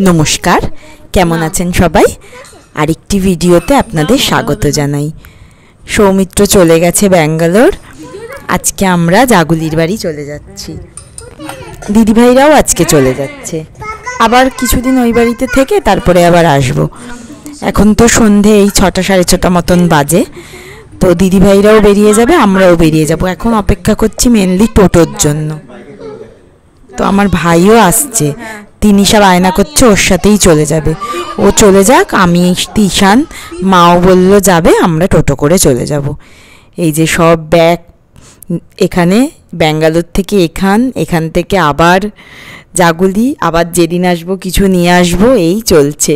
নমস্কার, কেমন আছেন সবাই? আরেকটি ভিডিওতে আপনাদের স্বাগত জানাই। সৌমিত্র চলে গেছে ব্যাঙ্গালোর। আজকে আমরা জাগুলির বাড়ি চলে যাচ্ছি। দিদিভাইরাও আজকে চলে যাচ্ছে। আবার কিছুদিন ওই বাড়িতে থেকে তারপরে আবার আসবো। এখন তো সন্ধে এই 6টা সাড়ে 6টা মতন বাজে। তো দিদিভাইরাও বেরিয়ে যাবে, আমরাও বেরিয়ে যাব। এখন অপেক্ষা করছি মেনলি টোটোর জন্য। তো আমার ভাইও আসছে, তিনি সব আয়না করছে, ওর সাথেই চলে যাবে। ও চলে যাক, আমি তিশান মাও বলল যাবে, আমরা টোটো করে চলে যাব। এই যে সব ব্যাগ এখানে, ব্যাঙ্গালোর থেকে এখান থেকে আবার জাগুলি, আবার যেদিন আসবো কিছু নিয়ে আসবো, এই চলছে।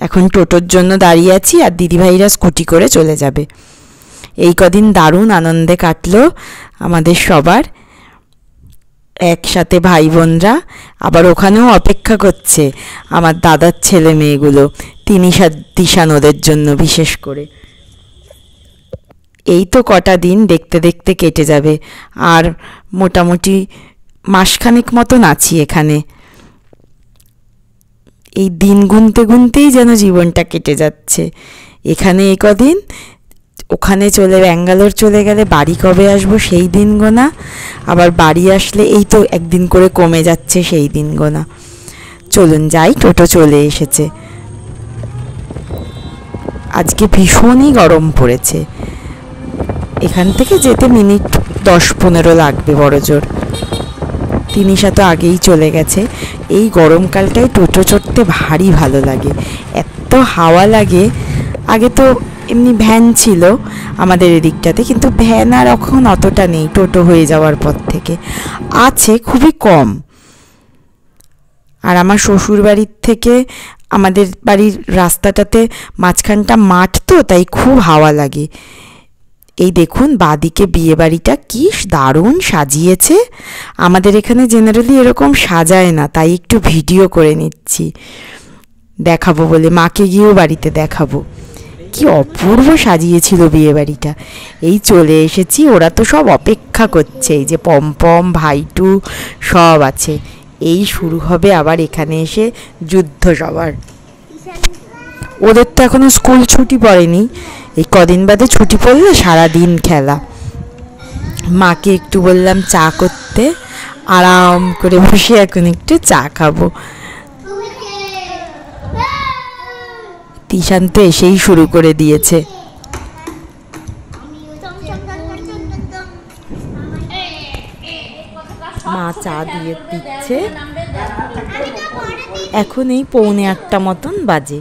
এখন টোটোর জন্য দাঁড়িয়ে আছি, আর দিদিভাইরা স্কুটি করে চলে যাবে। এই কদিন দারুণ আনন্দে কাটলো আমাদের সবার, একসাথে ভাই বোনরা। আবার ওখানেও অপেক্ষা করছে আমার দাদার ছেলে মেয়েগুলো, তিশান ওদের জন্য বিশেষ করে। এই তো কটা দিন দেখতে দেখতে কেটে যাবে, আর মোটামুটি মাসখানেক মতন আছি এখানে। এই দিন গুনতে গুনতেই যেন জীবনটা কেটে যাচ্ছে। এখানে এই কদিন, ওখানে ব্যাঙ্গালোর চলে গেলে বাড়ি কবে আসবো সেই দিন গোনা, আবার বাড়ি আসলে এই তো একদিন করে কমে যাচ্ছে সেই দিন গোনা। চলুন যাই, টোটো চলে এসেছে। আজকে ভীষণই গরম পড়েছে। এখান থেকে যেতে মিনিট 10-15 লাগবে বড় জোর। তিনিশা তো আগেই চলে গেছে। এই গরমকালটায় টোটো চড়তে ভারী ভালো লাগে, এত হাওয়া লাগে। আগে তো এমনি ভ্যান ছিল আমাদের এদিকটাতে, কিন্তু ভ্যান আর এখন অতটা নেই টোটো হয়ে যাওয়ার পর থেকে, আছে খুবই কম। আর আমার শ্বশুর বাড়ির থেকে আমাদের বাড়ির রাস্তাটাতে মাঝখানটা মাঠ, তো তাই খুব হাওয়া লাগে। এই দেখুন বাদিকে বিয়ে বাড়িটা কি দারুণ সাজিয়েছে। আমাদের এখানে জেনারেলি এরকম সাজায় না, তাই একটু ভিডিও করে নিচ্ছি, দেখাবো বলে। মাকে গিয়েও বাড়িতে দেখাবো। কি অপূর্ব সাজিয়েছিল বিয়ে বাড়িটা। এই চলে এসেছি, ওরা তো সব অপেক্ষা করছে। এই যে পমপম, ভাইটু সব আছে। এই শুরু হবে আবার এখানে এসে যুদ্ধ সবার। ওদের তো এখনো স্কুল ছুটি পড়েনি, এই কদিন বাদে ছুটি পড়লে সারাদিন খেলা। মাকে একটু বললাম চা করতে, আরাম করে বসে এখন একটু চা খাবো। তিশান তো এসেই শুরু করে দিয়েছে। মা চা দিয়ে দিচ্ছে। এখন এই 7:45 মতন বাজে।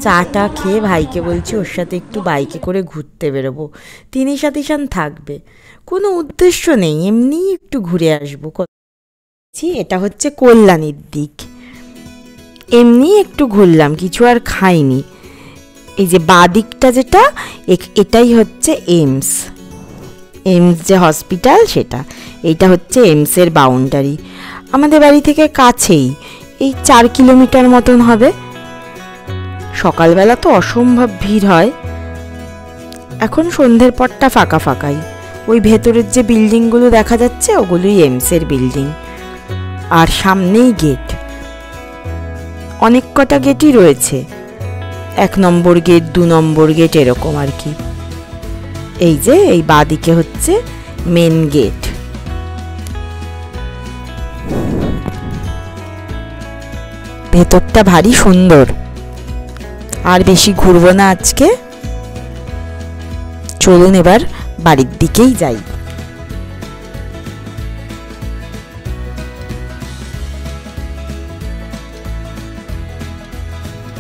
চাটা খেয়ে ভাইকে বলছি ওর সাথে একটু বাইকে করে ঘুরতে বেরোবো। তিশান থাকবে, কোনো উদ্দেশ্য নেই, এমনি একটু ঘুরে আসবো। এটা হচ্ছে কল্যাণীর দিক, এমনি একটু ঘুরলাম, কিছু আর খাইনি। এই যে বাদিকটা যেটা, এটাই হচ্ছে এমস যে হসপিটাল, সেটা। এইটা হচ্ছে এমসের বাউন্ডারি। আমাদের বাড়ি থেকে কাছেই, এই 4 কিলোমিটার মতন হবে। সকালবেলা তো অসম্ভব ভিড় হয়, এখন সন্ধ্যের পরটা ফাঁকা ফাঁকাই। ওই ভেতরের যে বিল্ডিংগুলো দেখা যাচ্ছে ওগুলোই এমসের বিল্ডিং, আর সামনেই গেট। অনেক কটা গেটই রয়েছে, 1 নম্বর গেট, 2 নম্বর গেট, এরকম আর কি। এই যে এই বাদিকে হচ্ছে মেন গেট। ভেতরটা ভারী সুন্দর। আর বেশি ঘুরবো না আজকে, চলুন এবার বাড়ির দিকেই যাই।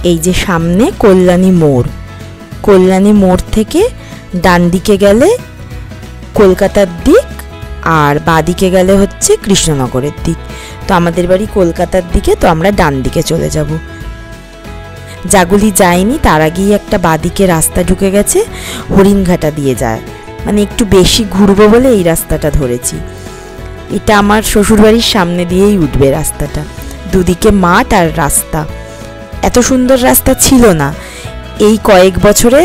এই যে সামনে কল্যাণী মোড়, কল্যাণী মোড় থেকে ডান দিকে গেলে কলকাতার দিক, আর বাদিকে গেলে হচ্ছে কৃষ্ণনগরের দিক। তো আমাদের বাড়ি কলকাতার দিকে, তো আমরা ডান দিকে চলে যাব। জাগুলি যায়নি, তার আগেই একটা বাদিকে রাস্তা ঢুকে গেছে, হরিণঘাটা দিয়ে যায়। মানে একটু বেশি ঘুরবো বলে এই রাস্তাটা ধরেছি। এটা আমার শ্বশুরবাড়ির সামনে দিয়েই উঠবে রাস্তাটা, দুদিকে মাঠ আর রাস্তা। এত সুন্দর রাস্তা ছিল না, এই কয়েক বছরে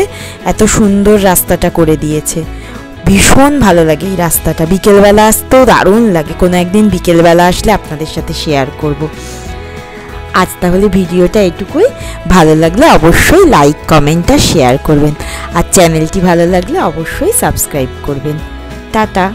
এত সুন্দর রাস্তাটা করে দিয়েছে। ভীষণ ভালো লাগে এই রাস্তাটা, বিকেলবেলা আসতেও দারুণ লাগে। কোনো একদিন বিকেলবেলা আসলে আপনাদের সাথে শেয়ার করব। আজ তাহলে ভিডিওটা এটুকুই। ভালো লাগলে অবশ্যই লাইক, কমেন্ট আর শেয়ার করবেন, আর চ্যানেলটি ভালো লাগলে অবশ্যই সাবস্ক্রাইব করবেন। টাটা।